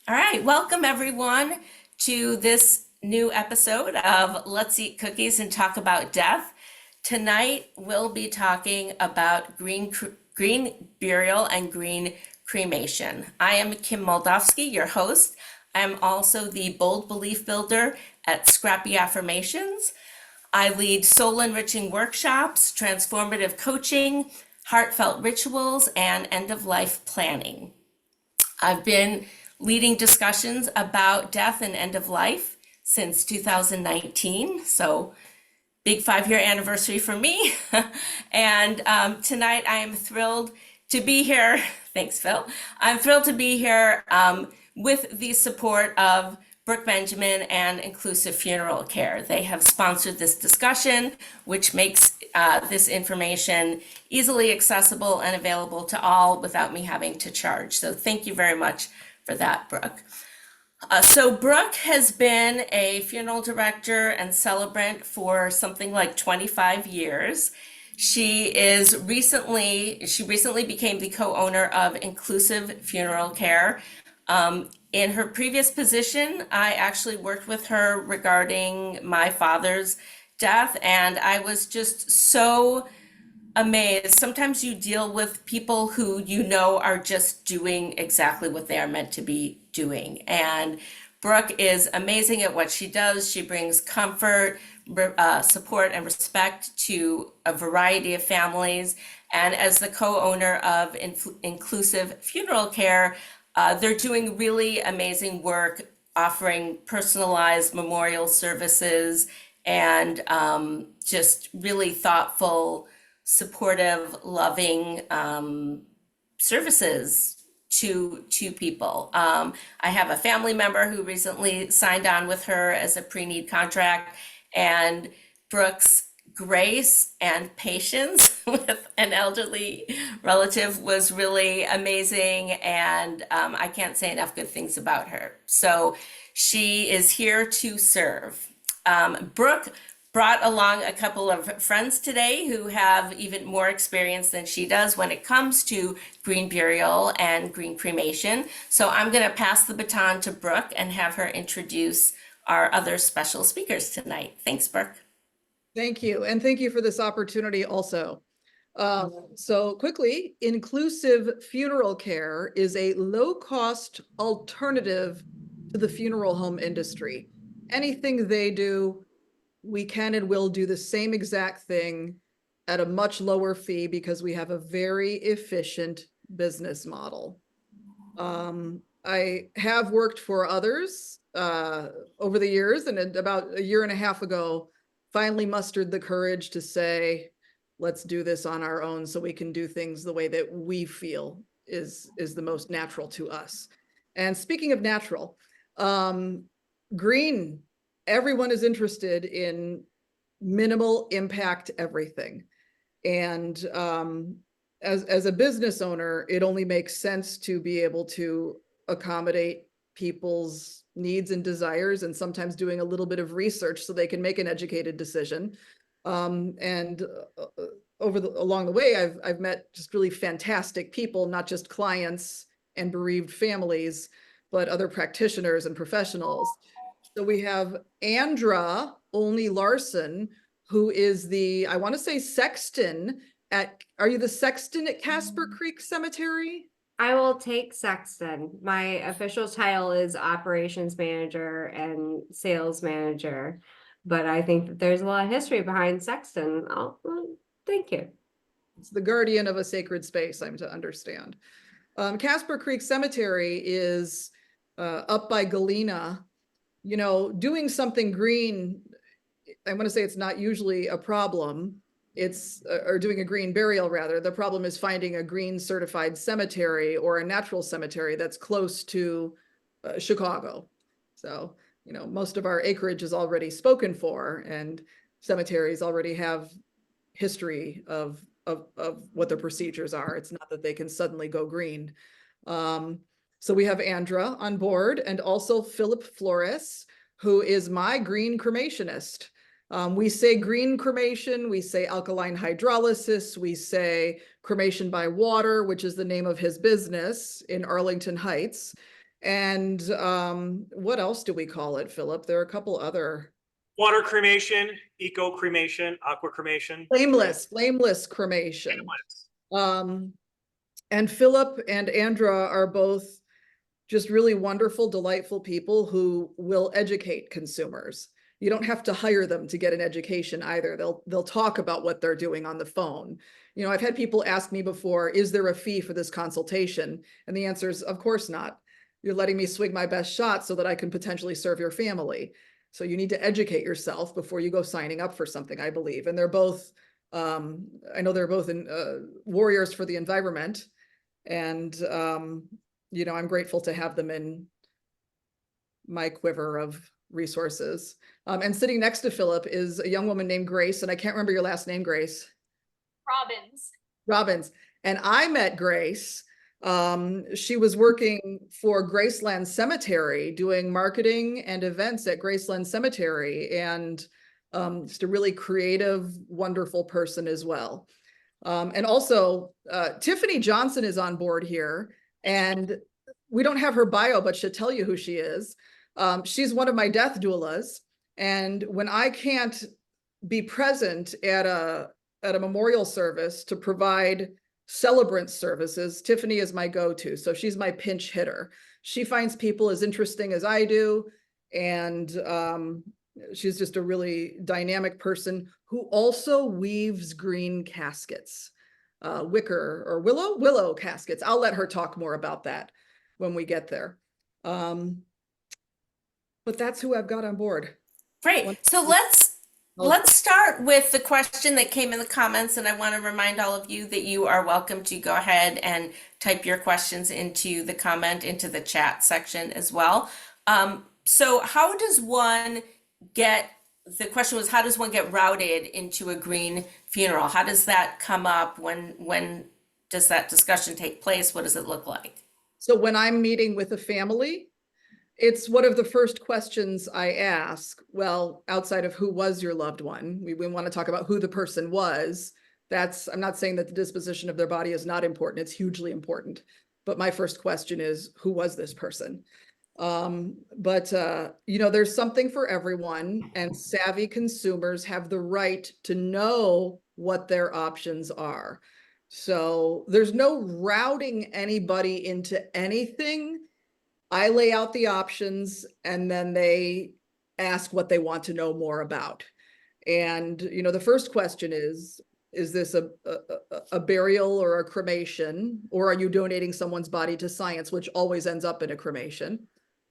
All right, welcome everyone to this new episode of Let's Eat Cookies and Talk About Death. Tonight we'll be talking about green burial and green cremation. I am Kim Moldovsky, your host. I am also the bold belief builder at Scrappy Affirmations. I lead soul enriching workshops, transformative coaching, heartfelt rituals, and end of life planning. I've been leading discussions about death and end of life since 2019. So, big 5 year anniversary for me. And tonight I am thrilled to be here. Thanks, Phil. I'm thrilled to be here with the support of Brooke Benjamin and Inclusive Funeral Care. They have sponsored this discussion, which makes this information easily accessible and available to all without me having to charge. So thank you very much for that, Brooke. So Brooke has been a funeral director and celebrant for something like 25 years. She recently became the co-owner of Inclusive Funeral Care. In her previous position, I actually worked with her regarding my father's death, and I was just so amazed. Sometimes you deal with people who you know are just doing exactly what they are meant to be doing. And Brooke is amazing at what she does. She brings comfort, support, and respect to a variety of families. And as the co-owner of Inclusive Funeral Care, they're doing really amazing work, offering personalized memorial services and just really thoughtful, supportive, loving services to people. I have a family member who recently signed on with her as a pre-need contract, and Brooke's grace and patience with an elderly relative was really amazing, and I can't say enough good things about her. So she is here to serve. Brooke brought along a couple of friends today who have even more experience than she does when it comes to green burial and green cremation. So I'm going to pass the baton to Brooke and have her introduce our other special speakers tonight. Thanks, Brooke. Thank you. And thank you for this opportunity also. So quickly, Inclusive Funeral Care is a low-cost alternative to the funeral home industry. Anything they do, we can and will do the same exact thing at a much lower fee because we have a very efficient business model. I have worked for others over the years, and about a year and a half ago, finally mustered the courage to say, let's do this on our own so we can do things the way that we feel is the most natural to us. And speaking of natural, green, everyone is interested in minimal impact everything. And as a business owner, it only makes sense to be able to accommodate people's needs and desires, and sometimes doing a little bit of research so they can make an educated decision. And along the way, I've met just really fantastic people, not just clients and bereaved families, but other practitioners and professionals. So we have Andra Olney-Larson, who is I want to say sexton are you the sexton at Casper Creek Cemetery? I will take sexton. My official title is operations manager and sales manager, but I think that there's a lot of history behind sexton. Thank you. It's the guardian of a sacred space, I'm to understand. Casper Creek Cemetery is up by Galena. You know, doing something green, I want to say it's not usually a problem. Or doing a green burial rather. The problem is finding a green certified cemetery or a natural cemetery that's close to Chicago. So, you know, most of our acreage is already spoken for, and cemeteries already have history of what their procedures are. It's not that they can suddenly go green. So we have Andra on board, and also Phillip Flores, who is my green cremationist. We say green cremation, we say alkaline hydrolysis, we say cremation by water, which is the name of his business in Arlington Heights. And what else do we call it, Philip? There are a couple other Water cremation, eco cremation, aqua cremation. flameless cremation. And Philip and Andra are both just really wonderful, delightful people who will educate consumers. You don't have to hire them to get an education either. They'll talk about what they're doing on the phone. You know, I've had people ask me before, is there a fee for this consultation? And the answer is, of course not. You're letting me swing my best shot so that I can potentially serve your family. So you need to educate yourself before you go signing up for something, I believe. And they're both, I know they're both warriors for the environment. And, you know, I'm grateful to have them in my quiver of resources. And sitting next to Philip is a young woman named Grace, and I can't remember your last name, Grace. Robbins. And I met Grace. She was working for Graceland Cemetery, doing marketing and events at Graceland Cemetery, and just a really creative, wonderful person as well. And also, Tiffany Johnson is on board here, and we don't have her bio, but she'll tell you who she is. She's one of my death doulas, and when I can't be present at a memorial service to provide celebrant services, Tiffany is my go-to. So she's my pinch hitter. She finds people as interesting as I do, and she's just a really dynamic person who also weaves green caskets, wicker or willow caskets. I'll let her talk more about that when we get there. But that's who I've got on board. Great. So let's start with the question that came in the comments, and I want to remind all of you that you are welcome to go ahead and type your questions into the chat section as well. So how does one get, the question was, how does one get routed into a green funeral? How does that come up? When does that discussion take place? What does it look like? So when I'm meeting with a family, it's one of the first questions I ask. Well, outside of who was your loved one, we want to talk about who the person was. I'm not saying that the disposition of their body is not important. It's hugely important. But my first question is, who was this person? You know, there's something for everyone, and savvy consumers have the right to know what their options are. So there's no routing anybody into anything. I lay out the options, and then they ask what they want to know more about. And, you know, the first question is this a burial or a cremation, or are you donating someone's body to science, which always ends up in a cremation?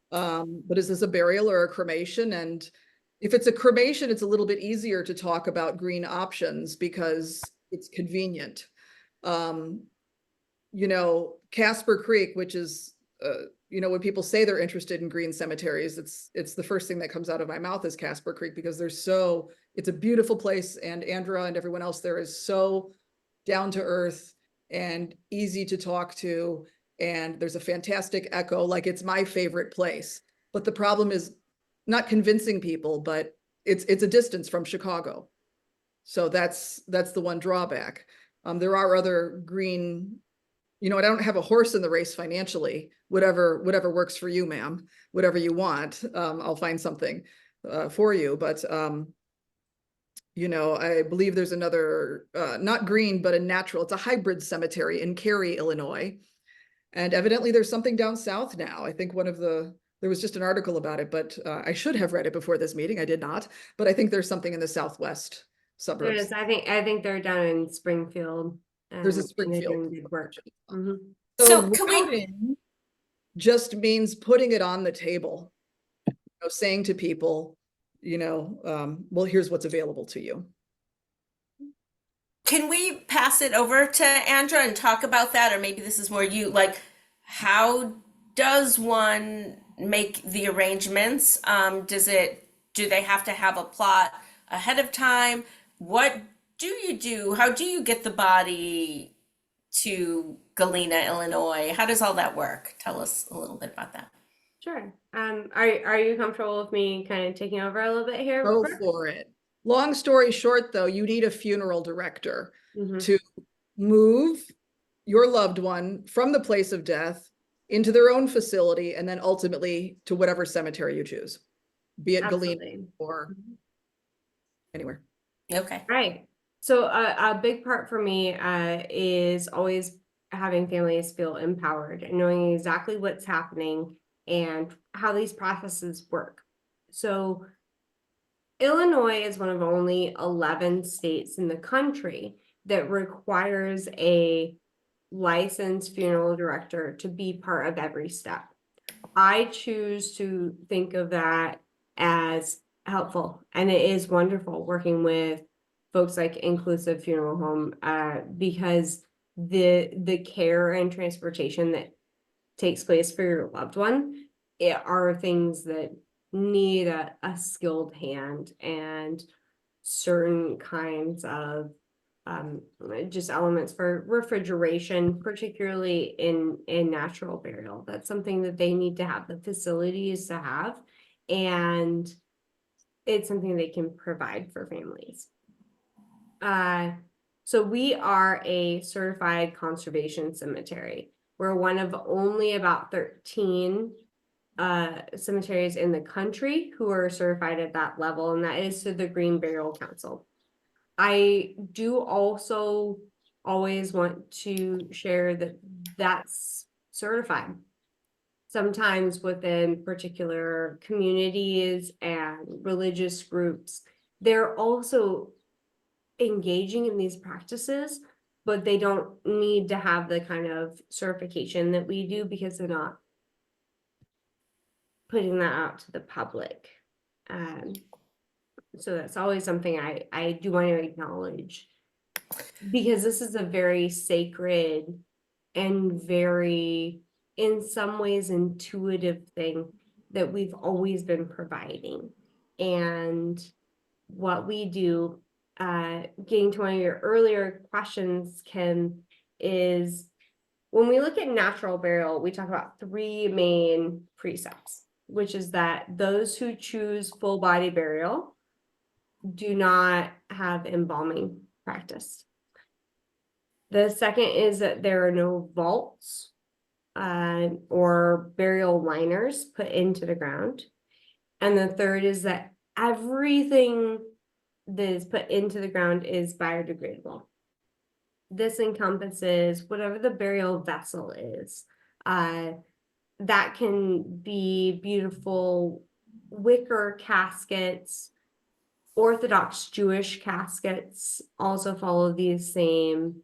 But is this a burial or a cremation? And if it's a cremation, it's a little bit easier to talk about green options because it's convenient. You know, Casper Creek, which is, you know, when people say they're interested in green cemeteries, it's the first thing that comes out of my mouth is Casper Creek, because it's a beautiful place, and Andra and everyone else there is so down to earth and easy to talk to, and there's a fantastic echo. Like, it's my favorite place. But the problem is not convincing people, but it's a distance from Chicago. So that's the one drawback. There are other green, you know, I don't have a horse in the race financially. Whatever works for you, ma'am, whatever you want, I'll find something for you. But you know, I believe there's another, not green, but it's a hybrid cemetery in Cary, Illinois. And evidently there's something down south now. I think there was just an article about it, but I should have read it before this meeting. I did not, but I think there's something in the southwest suburbs. There is. I think they're down in Springfield. There's a and they're Springfield. doing good work. Mhm. So can we- routing just means putting it on the table, you know, saying to people, you know, well, here's what's available to you. Can we pass it over to Andra and talk about that? Or maybe this is more you, like, how does one make the arrangements? Do they have to have a plot ahead of time? What do you do? How do you get the body to Galena, Illinois? How does all that work? Tell us a little bit about that. Sure. Are you comfortable with me kind of taking over a little bit here? Go Brooke? for it. Long story short, though, you need a funeral director Mhm. to move your loved one from the place of death into their own facility, and then ultimately to whatever cemetery you choose, be it Galena Absolutely. or anywhere. Okay. Right. So a big part for me is always having families feel empowered and knowing exactly what's happening and how these processes work. So Illinois is one of only 11 states in the country that requires a licensed funeral director to be part of every step. I choose to think of that as helpful, and it is wonderful working with folks like Inclusive Funeral Home, because the care and transportation that takes place for your loved one, are things that need a skilled hand and certain kinds of just elements for refrigeration, particularly in natural burial. That's something that they need to have the facilities to have, and it's something they can provide for families. So we are a certified conservation cemetery. We're one of only about 13 cemeteries in the country who are certified at that level, and that is to the Green Burial Council. I do also always want to share that that's certified. Sometimes within particular communities and religious groups, they're also engaging in these practices, but they don't need to have the kind of certification that we do because they're not putting that out to the public. So that's always something I do want to acknowledge, because this is a very sacred and very, in some ways, intuitive thing that we've always been providing. And what we do, getting to one of your earlier questions, Kim, is when we look at natural burial, we talk about three main precepts, which is that those who choose full body burial do not have embalming practice. The second is that there are no vaults or burial liners put into the ground. And the third is that everything that is put into the ground is biodegradable. This encompasses whatever the burial vessel is. That can be beautiful wicker caskets. Orthodox Jewish caskets also follow these same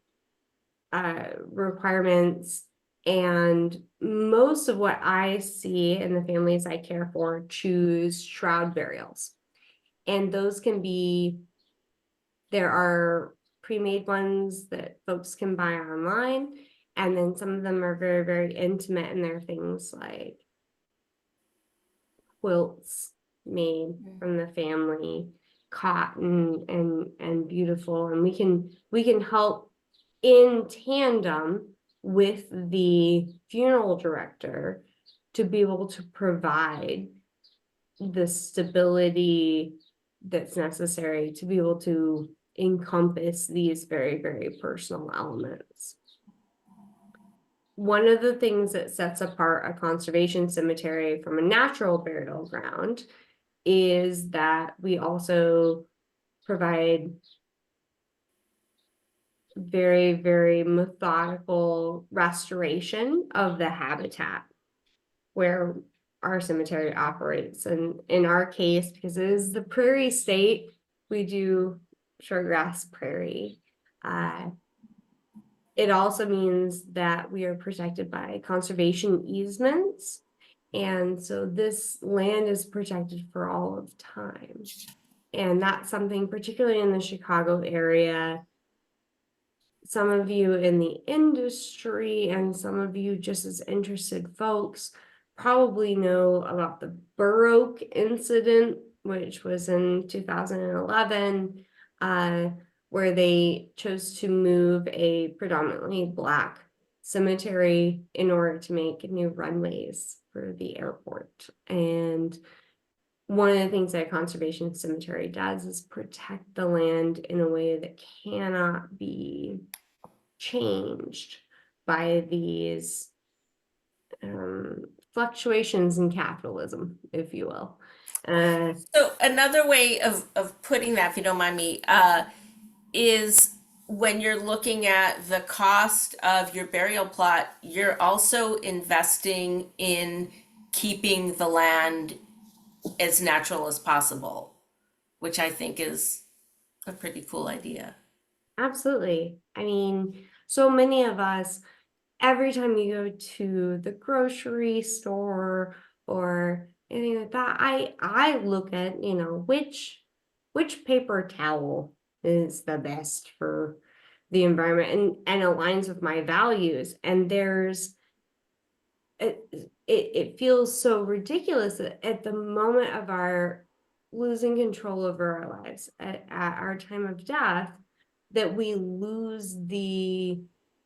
requirements. And most of what I see in the families I care for choose shroud burials. And those can be, there are pre-made ones that folks can buy online. And then some of them are very, very intimate, and they're things like quilts made from the family, cotton and beautiful. And we can help in tandem with the funeral director to be able to provide the stability that's necessary to be able to encompass these very, very personal elements. One of the things that sets apart a conservation cemetery from a natural burial ground is that we also provide very, very methodical restoration of the habitat where our cemetery operates. And in our case, because it is the prairie state, we do shortgrass prairie. It also means that we are protected by conservation easements. And so this land is protected for all of time. And that's something, particularly in the Chicago area, some of you in the industry and some of you just as interested folks probably know about the Burr Oak incident, which was in 2011, where they chose to move a predominantly Black cemetery in order to make new runways for the airport. And one of the things that a conservation cemetery does is protect the land in a way that cannot be changed by these fluctuations in capitalism, if you will. Uh, So another way of putting that, if you don't mind me, is when you're looking at the cost of your burial plot, you're also investing in keeping the land as natural as possible, which I think is a pretty cool idea. Absolutely. I mean, so many of us, every time you go to the grocery store or anything like that, I look at, which paper towel is the best for the environment and aligns with my values. And it feels so ridiculous that at the moment of our losing control over our lives, at our time of death, that we lose the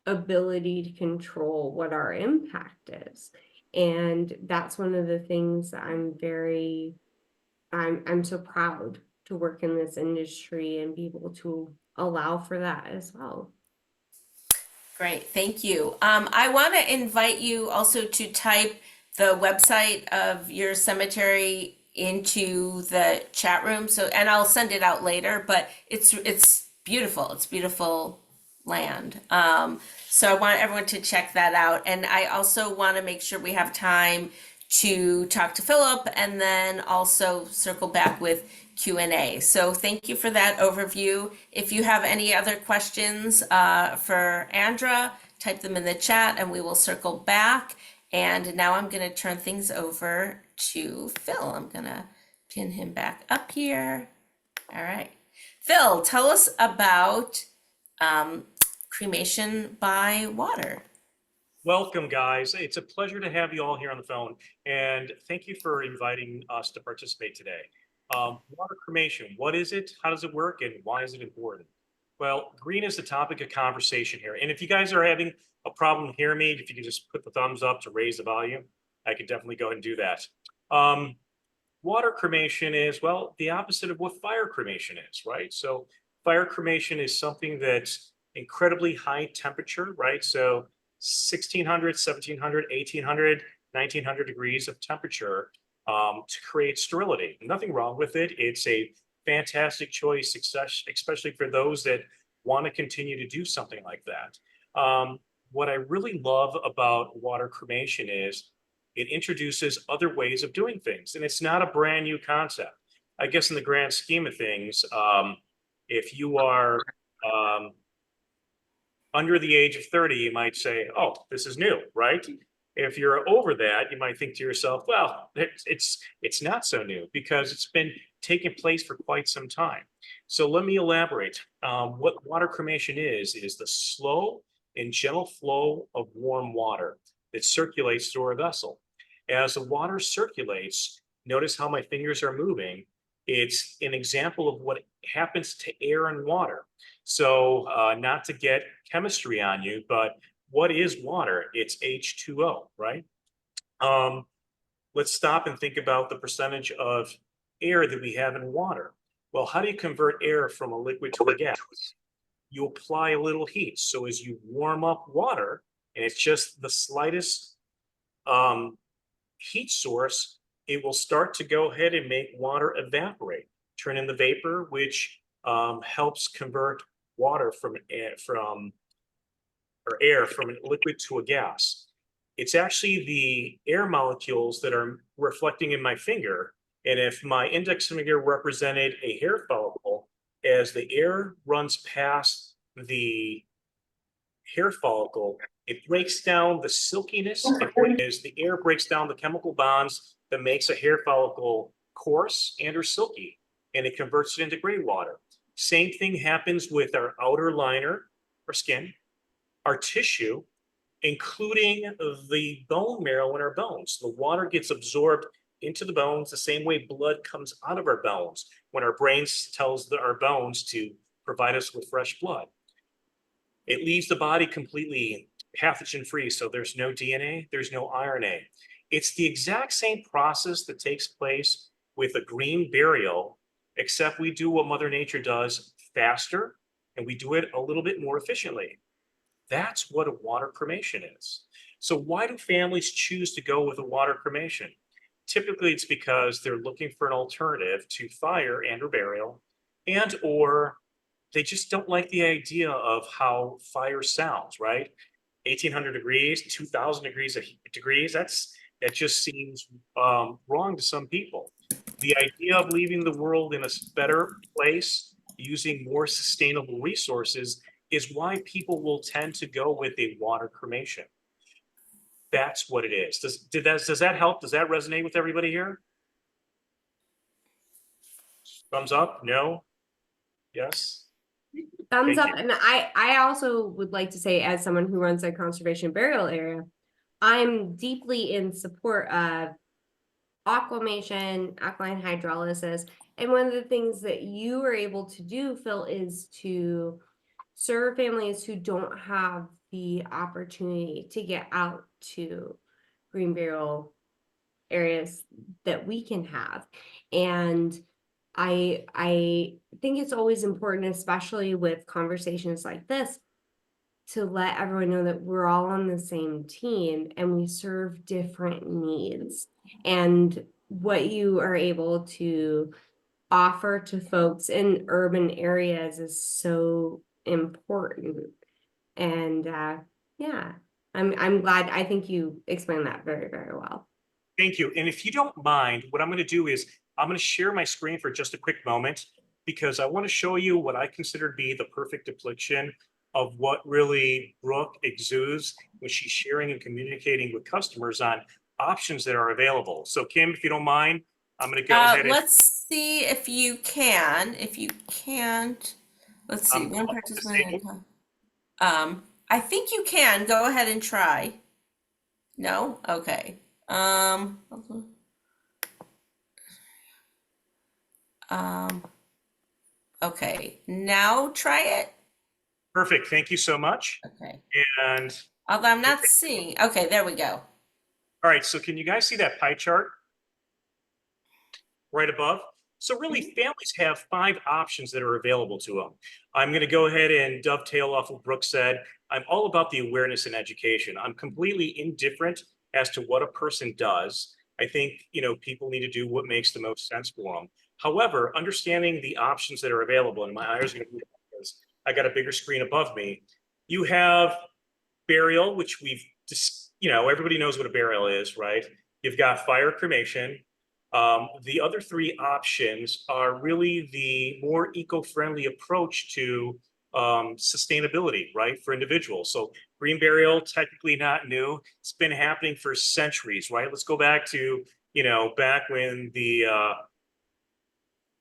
ability to control what our impact is. And that's one of the things that I'm so proud to work in this industry and be able to allow for that as well. Great, thank you. I want to invite you also to type the website of your cemetery into the chat room. So, and I'll send it out later, but it's beautiful. It's beautiful land. So I want everyone to check that out. And I also want to make sure we have time to talk to Phillip and then also circle back with Q&A. So thank you for that overview. If you have any other questions for Andra, type them in the chat and we will circle back. And now I'm going to turn things over to Phil. I'm going to pin him back up here. All right. Phil, tell us about cremation by water. Welcome, guys. It's a pleasure to have you all here on the phone, and thank you for inviting us to participate today. Water cremation, what is it? How does it work? And why is it important? Well, green is the topic of conversation here. And if you guys are having a problem hearing me, if you can just put the thumbs up to raise the volume, I could definitely go ahead and do that. Water cremation is, well, the opposite of what fire cremation is, right? So fire cremation is something that's incredibly high temperature, right? So 1600, 1700, 1800, 1900 degrees of temperature to create sterility. Nothing wrong with it. It's a fantastic choice, especially for those that want to continue to do something like that. What I really love about water cremation is it introduces other ways of doing things, and it's not a brand new concept. I guess in the grand scheme of things, if you are under the age of 30, you might say, oh, this is new, right? If you're over that, you might think to yourself, well, it's not so new because it's been taking place for quite some time. So let me elaborate. What water cremation is the slow and gentle flow of warm water that circulates through our vessel. As the water circulates, notice how my fingers are moving. It's an example of what happens to air and water. So not to get chemistry on you, but what is water? It's H2O, right? Let's stop and think about the percentage of air that we have in water. Well, how do you convert air from a liquid to a gas? You apply a little heat. So as you warm up water, and it's just the slightest heat source, it will start to go ahead and make water evaporate, turn into vapor, which helps convert water from air from a liquid to a gas. It's actually the air molecules that are reflecting in my finger. And if my index finger represented a hair follicle, as the air runs past the hair follicle, it breaks down the silkiness. As the air breaks down the chemical bonds that makes a hair follicle coarse and or silky, and it converts it into gray water. Same thing happens with our outer liner, our skin, our tissue, including the bone marrow in our bones. The water gets absorbed into the bones the same way blood comes out of our bones when our brains tells our bones to provide us with fresh blood. It leaves the body completely pathogen free. So there's no DNA, there's no RNA. It's the exact same process that takes place with a green burial, except we do what Mother Nature does faster, and we do it a little bit more efficiently. That's what a water cremation is. So why do families choose to go with a water cremation? Typically, it's because they're looking for an alternative to fire and or burial, and or they just don't like the idea of how fire sounds, right? 1,800 degrees, 2,000 degrees, that just seems wrong to some people. The idea of leaving the world in a better place using more sustainable resources is why people will tend to go with a water cremation. That's what it is. Does that help? Does that resonate with everybody here? Thumbs up? No? Yes? Thumbs Thank up. you. And I also would like to say, as someone who runs a conservation burial area, I'm deeply in support of aquamation, alkaline hydrolysis. And one of the things that you are able to do, Phil, is to serve families who don't have the opportunity to get out to green burial areas that we can have. And I think it's always important, especially with conversations like this, to let everyone know that we're all on the same team and we serve different needs. And what you are able to offer to folks in urban areas is so important. And yeah, I'm glad. I think you explained that very, very well. Thank you. And if you don't mind, what I'm going to do is I'm going to share my screen for just a quick moment because I want to show you what I consider to be the perfect depiction of what really Brooke exudes when she's sharing and communicating with customers on options that are available. So Kim, if you don't mind, I'm going to go ahead and Let's see if you can. If you can't, let's see. One participant. disabled. I think you can. Go ahead and try. No? Okay. Um, um, okay. Now try it. Perfect. Thank you so much. Okay. And Although I'm not seeing. Okay, there we go. all right, so can you guys see that pie chart right above? So really, families have 5 options that are available to them. I'm going to go ahead and dovetail off what Brooke said. I'm all about the awareness and education. I'm completely indifferent as to what a person does. I think, people need to do what makes the most sense for them. However, understanding the options that are available, and my eyes are going to be because I got a bigger screen above me. You have burial, which we've just, everybody knows what a burial is, right? You've got fire cremation. The other 3 options are really the more eco-friendly approach to sustainability, right, for individuals. So green burial, technically not new. It's been happening for centuries, right? Let's go back to, back when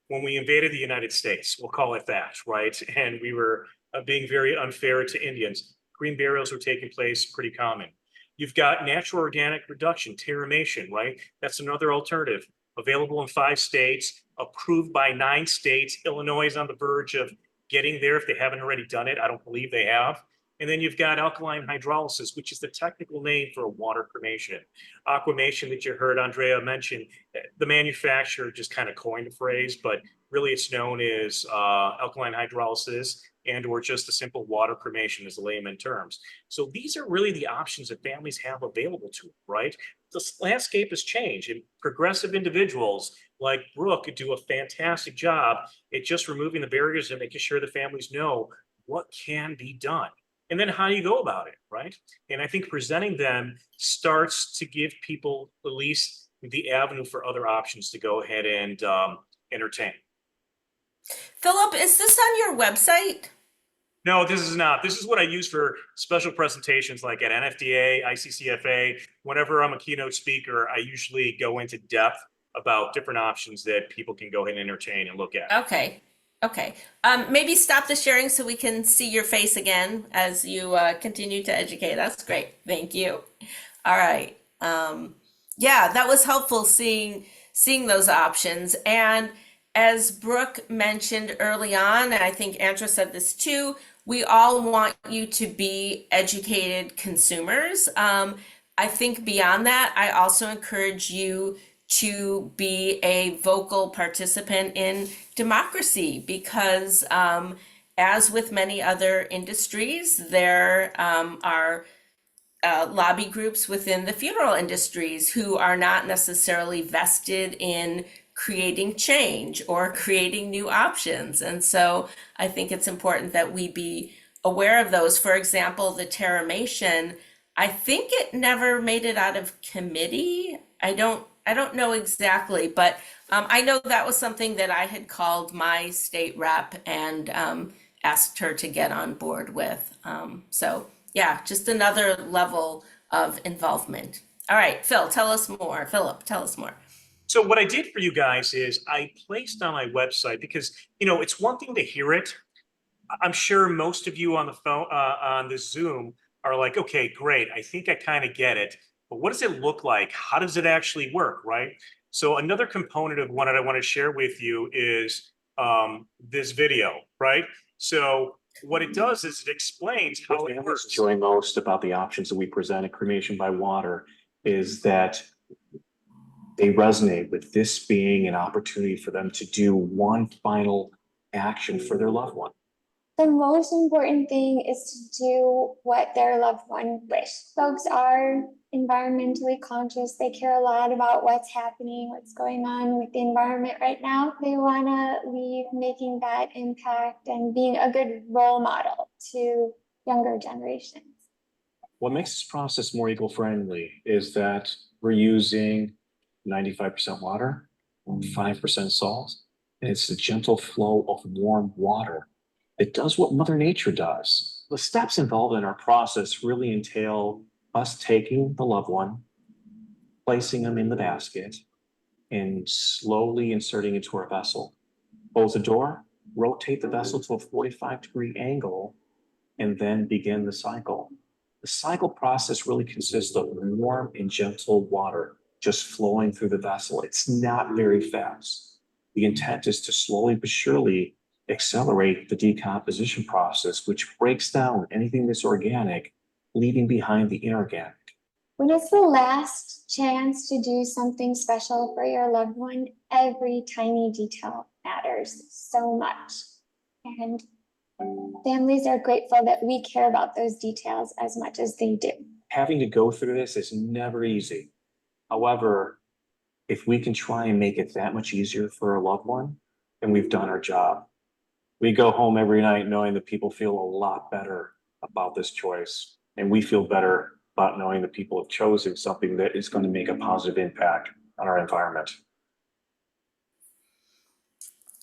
when we invaded the United States, we'll call it that, right? And we were being very unfair to Indians. Green burials were taking place pretty common. You've got natural organic reduction, terramation, right? That's another alternative available in 5 states, approved by 9 states. Illinois is on the verge of getting there if they haven't already done it. I don't believe they have. And then you've got alkaline hydrolysis, which is the technical name for a water cremation. Aquamation that you heard Andrea mention, the manufacturer just kind of coined the phrase, but really it's known as alkaline hydrolysis and or just a simple water cremation as layman terms. So these are really the options that families have available to them, right? The landscape has changed and progressive individuals like Brooke do a fantastic job at just removing the barriers and making sure the families know what can be done. And then how do you go about it, right? And I think presenting them starts to give people at least the avenue for other options to go ahead and entertain. Philip, is this on your website? No, this is not. This is what I use for special presentations like at NFDA, ICCFA. Whenever I'm a keynote speaker, I usually go into depth about different options that people can go ahead and entertain and look at. Okay. Okay. Maybe stop the sharing so we can see your face again as you continue to educate us. Great. Thank you. All right. Yeah, that was helpful seeing those options. And as Brooke mentioned early on, and I think Andra said this too, we all want you to be educated consumers. I think beyond that, I also encourage you to be a vocal participant in democracy because as with many other industries, there are lobby groups within the funeral industries who are not necessarily vested in creating change or creating new options. And so I think it's important that we be aware of those. For example, the Terramation, I think it never made it out of committee. I don't know exactly, but I know that was something that I had called my state rep and asked her to get on board with. So yeah, just another level of involvement. All right, Phil, tell us more. Phillip, tell us more. So what I did for you guys is I placed on my website because, it's one thing to hear it. I'm sure most of you on the phone, on the Zoom are like, okay, great. I think I kind of get it. But what does it look like? How does it actually work, right? So another component of what I want to share with you is this video, right? So what it does is it explains how it works. Enjoy most about the options that we present at Cremation by Water is that they resonate with this being an opportunity for them to do one final action for their loved one. The most important thing is to do what their loved one wished. Folks are environmentally conscious. They care a lot about what's happening, what's going on with the environment right now. They want to leave making that impact and being a good role model to younger generations. What makes this process more eco-friendly is that we're using 95% water, 5% salt, and it's the gentle flow of warm water. It does what Mother Nature does. The steps involved in our process really entail us taking the loved one, placing them in the basket, and slowly inserting into our vessel. Close the door, rotate the vessel to a 45-degree angle, and then begin the cycle. The cycle process really consists of warm and gentle water just flowing through the vessel. It's not very fast. The intent is to slowly but surely accelerate the decomposition process, which breaks down anything that's organic, leaving behind the inorganic. When it's the last chance to do something special for your loved one, every tiny detail matters so much. And families are grateful that we care about those details as much as they do. Having to go through this is never easy. However, if we can try and make it that much easier for a loved one, then we've done our job. We go home every night knowing that people feel a lot better about this choice. And we feel better about knowing that people have chosen something that is going to make a positive impact on our environment.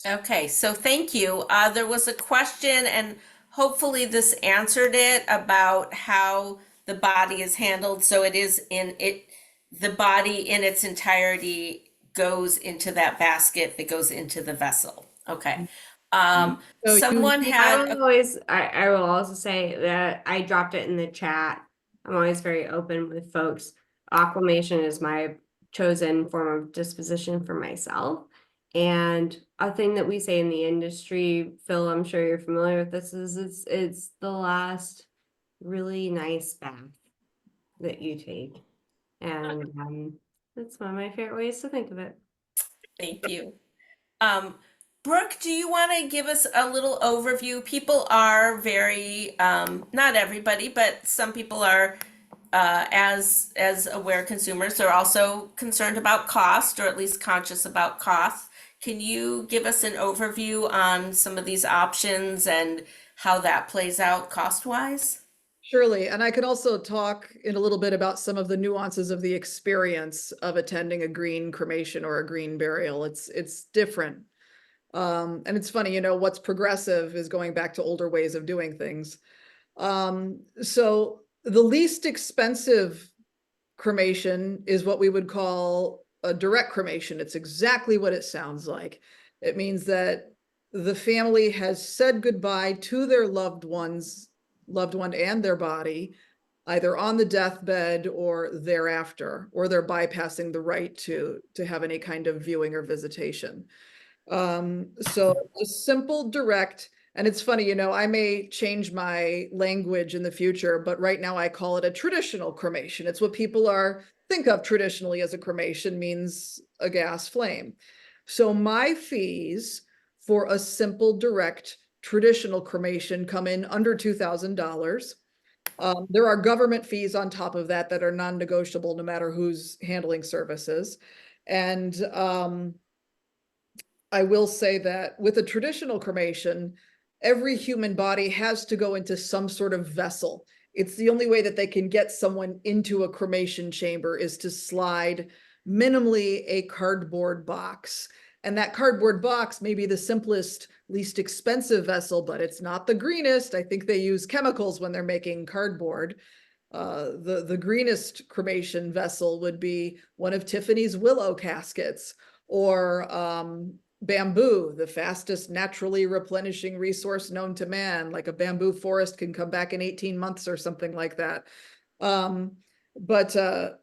Okay, so thank you. There was a question, and hopefully this answered it, about how the body is handled. So it is the body in its entirety goes into that basket that goes into the vessel. Okay. So Someone had I will also say that I dropped it in the chat. I'm always very open with folks. Aquamation is my chosen form of disposition for myself. And a thing that we say in the industry, Phil, I'm sure you're familiar with this, is it's the last really nice bath that you take. And that's one of my favorite ways to think of it. Thank you. Brooke, do you want to give us a little overview? People are very, not everybody, but some people are as aware consumers. They're also concerned about cost, or at least conscious about cost. Can you give us an overview on some of these options and how that plays out cost-wise? Surely, and I can also talk in a little bit about some of the nuances of the experience of attending a green cremation or a green burial. It's different. And it's funny, what's progressive is going back to older ways of doing things. So the least expensive cremation is what we would call a direct cremation. It's exactly what it sounds like. It means that the family has said goodbye to their loved one and their body, either on the deathbed or thereafter, or they're bypassing the right to have any kind of viewing or visitation. So a simple, direct, and it's funny, I may change my language in the future, but right now I call it a traditional cremation. It's what people think of traditionally as a cremation, means a gas flame. So my fees for a simple, direct, traditional cremation come in under $2,000. There are government fees on top of that that are non-negotiable, no matter who's handling services. And I will say that with a traditional cremation, every human body has to go into some sort of vessel. It's the only way that they can get someone into a cremation chamber is to slide minimally a cardboard box. And that cardboard box may be the simplest, least expensive vessel, but it's not the greenest. I think they use chemicals when they're making cardboard. The greenest cremation vessel would be one of Tiffany's willow caskets, or bamboo, the fastest naturally replenishing resource known to man. Like a bamboo forest can come back in 18 months or something like that. But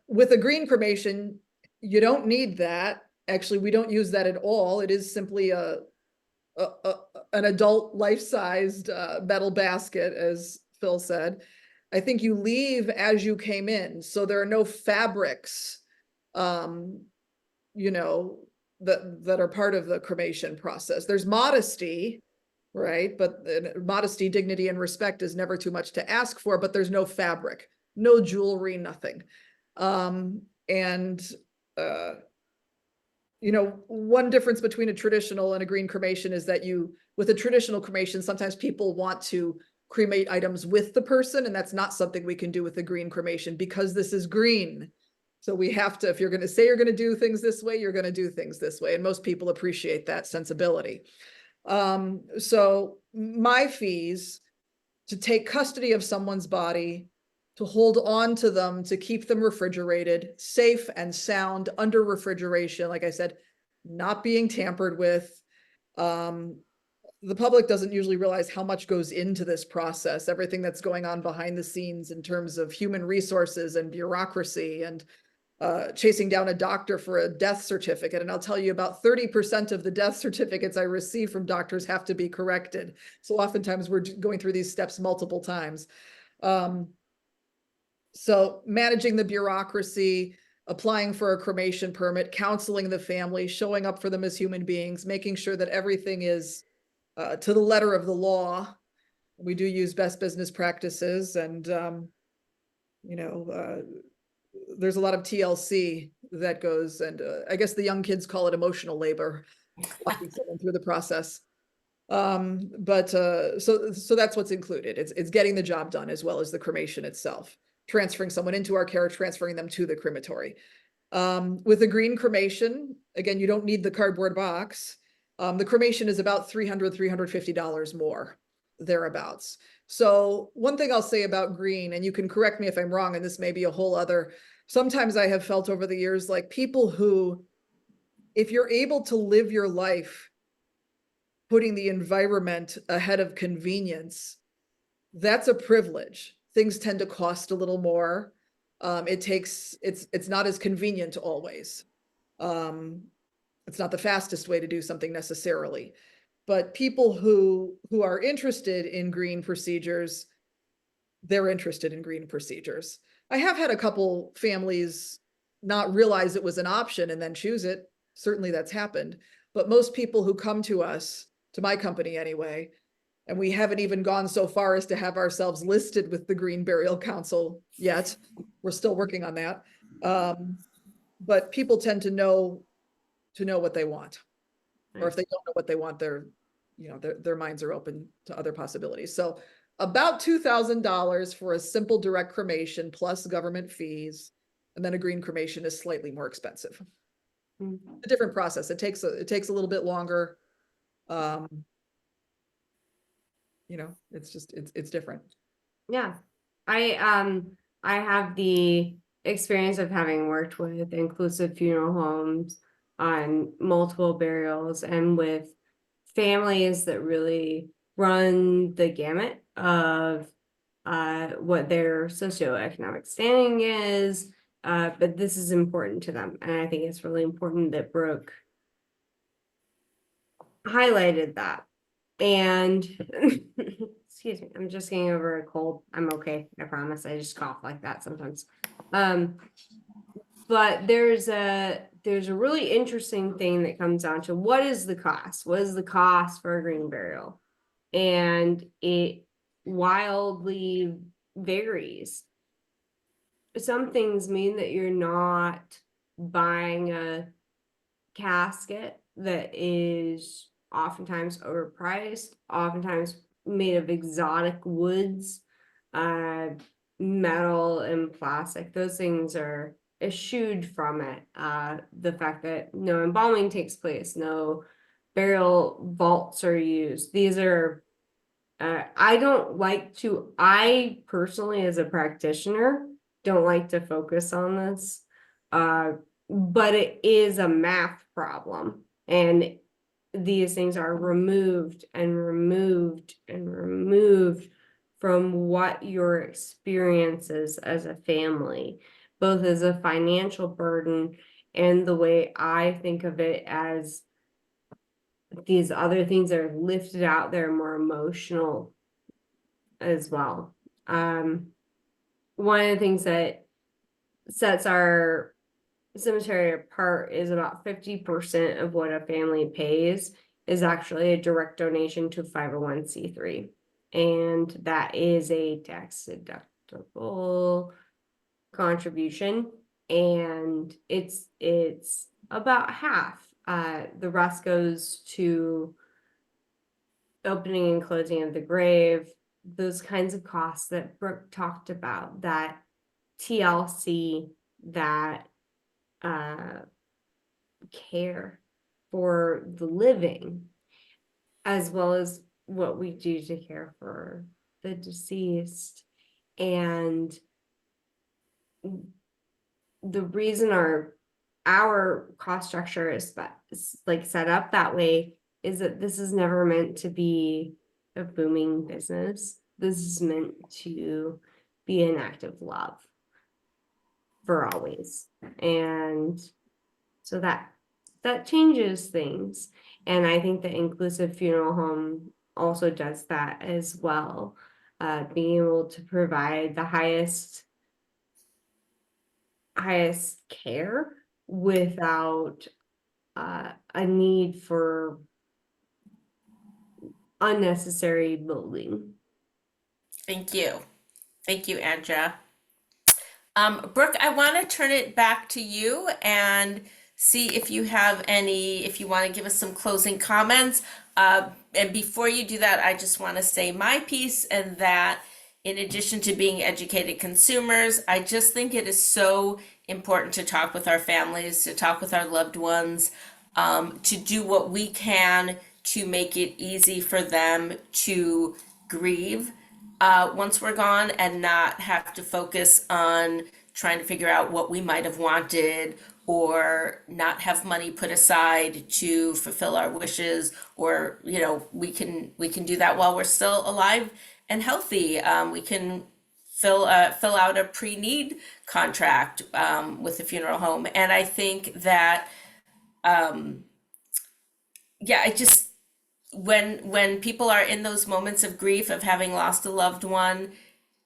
with a green cremation, you don't need that. Actually, we don't use that at all. It is simply an adult life-sized metal basket, as Phil said. I think you leave as you came in, so there are no fabrics, you know, that are part of the cremation process. There's modesty, right? But modesty, dignity, and respect is never too much to ask for, but there's no fabric, no jewelry, nothing. You know, one difference between a traditional and a green cremation is that with a traditional cremation, sometimes people want to cremate items with the person, and that's not something we can do with a green cremation because this is green. So we have to, if you're going to say you're going to do things this way, you're going to do things this way. And most people appreciate that sensibility. So my fees to take custody of someone's body, to hold on to them, to keep them refrigerated, safe and sound under refrigeration, like I said, not being tampered with. The public doesn't usually realize how much goes into this process, everything that's going on behind the scenes in terms of human resources and bureaucracy and chasing down a doctor for a death certificate. And I'll tell you, about 30% of the death certificates I receive from doctors have to be corrected. So oftentimes we're going through these steps multiple times. So managing the bureaucracy, applying for a cremation permit, counseling the family, showing up for them as human beings, making sure that everything is to the letter of the law. We do use best business practices, and you know, there's a lot of TLC that goes, and I guess the young kids call it emotional labor, walking someone through the process. So that's what's included. It's getting the job done as well as the cremation itself, transferring someone into our care, transferring them to the crematory. With a green cremation, again, you don't need the cardboard box. The cremation is about $300, $350 more, thereabouts. So one thing I'll say about green, and you can correct me if I'm wrong, and this may be a whole other, sometimes I have felt over the years, like people who, if you're able to live your life putting the environment ahead of convenience, that's a privilege. Things tend to cost a little more. It's not as convenient always. It's not the fastest way to do something necessarily, but people who are interested in green procedures, they're interested in green procedures. I have had a couple families not realize it was an option and then choose it. Certainly that's happened, but most people who come to us, to my company anyway, and we haven't even gone so far as to have ourselves listed with the Green Burial Council yet. We're still working on that. But people tend to know what they want. Or if they don't know what they want, their minds are open to other possibilities. So about $2,000 for a simple direct cremation plus government fees, and then a green cremation is slightly more expensive. A different process. It takes a little bit longer. You know, it's different. Yeah. I have the experience of having worked with inclusive funeral homes on multiple burials and with families that really run the gamut of what their socioeconomic standing is, but this is important to them, and I think it's really important that Brooke highlighted that. And excuse me, I'm just getting over a cold. I'm okay, I promise. I just cough like that sometimes. But there's a really interesting thing that comes down to what is the cost? What is the cost for a green burial? And it wildly varies. Some things mean that you're not buying a casket that is oftentimes overpriced, oftentimes made of exotic woods, metal and plastic. Those things are eschewed from it. The fact that no embalming takes place, no burial vaults are used. These are, I personally, as a practitioner, don't like to focus on this. But it is a math problem, and these things are removed and removed and removed from what your experiences as a family, both as a financial burden and the way I think of it as these other things that are lifted out there, more emotional as well. One of the things that sets our cemetery apart is about 50% of what a family pays is actually a direct donation to 501c3. And that is a tax deductible contribution. And it's about half. The rest goes to opening and closing of the grave, those kinds of costs that Brooke talked about, that TLC, that care for the living, as well as what we do to care for the deceased. And the reason our cost structure is like set up that way is that this is never meant to be a booming business. This is meant to be an act of love for always. And so that changes things. And I think the inclusive funeral home also does that as well. Being able to provide the highest care without a need for unnecessary building. Thank you. Thank you, Andra. Brooke, I want to turn it back to you and see if you have if you want to give us some closing comments. And before you do that, I just want to say my piece, and that in addition to being educated consumers, I just think it is so important to talk with our families, to talk with our loved ones, to do what we can to make it easy for them to grieve once we're gone, and not have to focus on trying to figure out what we might have wanted, or not have money put aside to fulfill our wishes, or we can do that while we're still alive and healthy. We can fill out a pre-need contract with the funeral home. And I think that I just, when people are in those moments of grief of having lost a loved one,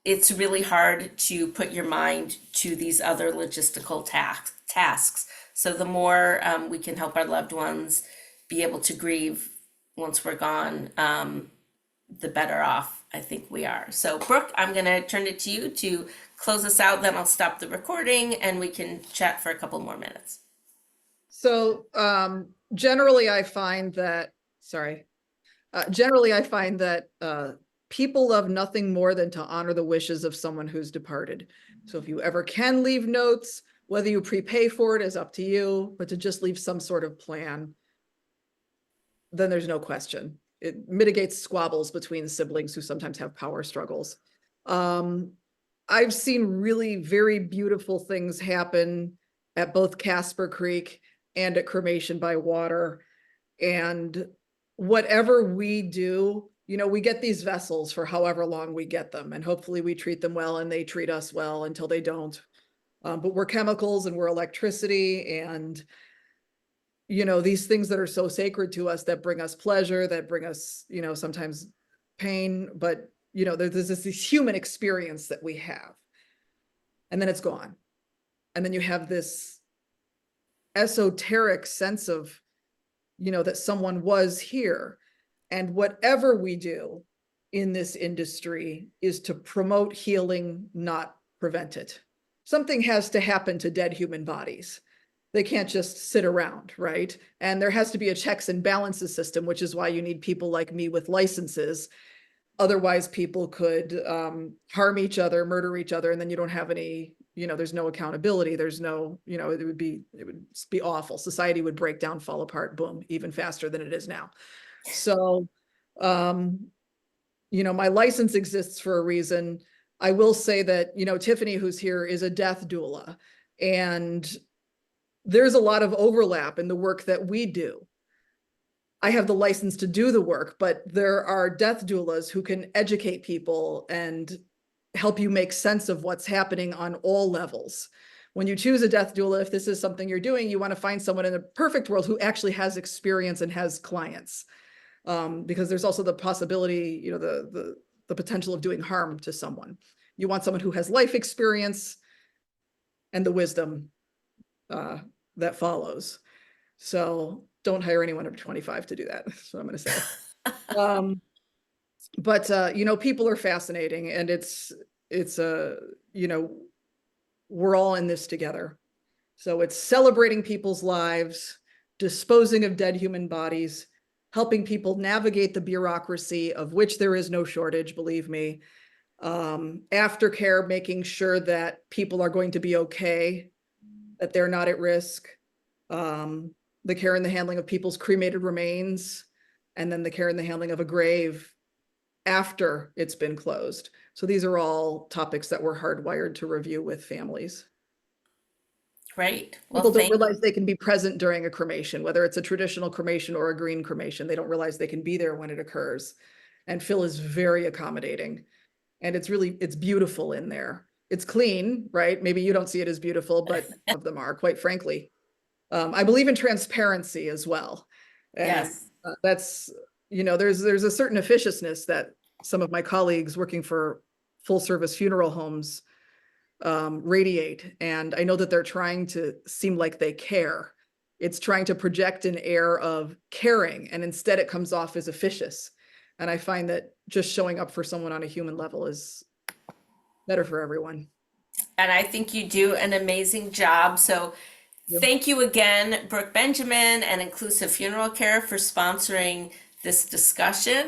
it's really hard to put your mind to these other logistical tasks. So the more we can help our loved ones be able to grieve once we're gone, the better off I think we are. So Brooke, I'm going to turn it to you to close us out, then I'll stop the recording and we can chat for a couple more minutes. So generally I find that, people love nothing more than to honor the wishes of someone who's departed. So if you ever can leave notes, whether you prepay for it is up to you, but to just leave some sort of plan, then there's no question. It mitigates squabbles between siblings who sometimes have power struggles. I've seen really very beautiful things happen at both Casper Creek and at Cremation by Water. And whatever we do, we get these vessels for however long we get them, and hopefully we treat them well and they treat us well until they don't. But we're chemicals and we're electricity, and these things that are so sacred to us, that bring us pleasure, that bring us, sometimes pain, but there's this human experience that we have, and then it's gone. And then you have this esoteric sense of, that someone was here. And whatever we do in this industry is to promote healing, not prevent it. Something has to happen to dead human bodies. They can't just sit around, right? And there has to be a checks and balances system, which is why you need people like me with licenses. Otherwise, people could harm each other, murder each other, and then you don't have any, there's no accountability. There's no, it would be awful. Society would break down, fall apart, boom, even faster than it is now. So, my license exists for a reason. I will say that, Tiffany, who's here, is a death doula, and there's a lot of overlap in the work that we do. I have the license to do the work, but there are death doulas who can educate people and help you make sense of what's happening on all levels. When you choose a death doula, if this is something you're doing, you want to find someone in a perfect world who actually has experience and has clients. Because there's also the possibility, the potential of doing harm to someone. You want someone who has life experience and the wisdom that follows. So don't hire anyone under 25 to do that. That's what I'm going to say. But people are fascinating, and it's we're all in this together. So it's celebrating people's lives, disposing of dead human bodies, helping people navigate the bureaucracy, of which there is no shortage, believe me. Aftercare, making sure that people are going to be okay, that they're not at risk. The care and the handling of people's cremated remains, and then the care and the handling of a grave after it's been closed. So these are all topics that we're hardwired to review with families. Great. Well, People don't realize they can be present during a cremation, whether it's a traditional cremation or a green cremation. They don't realize they can be there when it occurs. And Phil is very accommodating, and it's beautiful in there. It's clean, right? Maybe you don't see it as beautiful, but of them are, quite frankly. I believe in transparency as well. And yes. That's, there's a certain officiousness that some of my colleagues working for full service funeral homes radiate. And I know that they're trying to seem like they care. It's trying to project an air of caring, and instead it comes off as officious. And I find that just showing up for someone on a human level is better for everyone. And I think you do an amazing job. So thank you again, Brooke Benjamin and Inclusive Funeral Care, for sponsoring this discussion.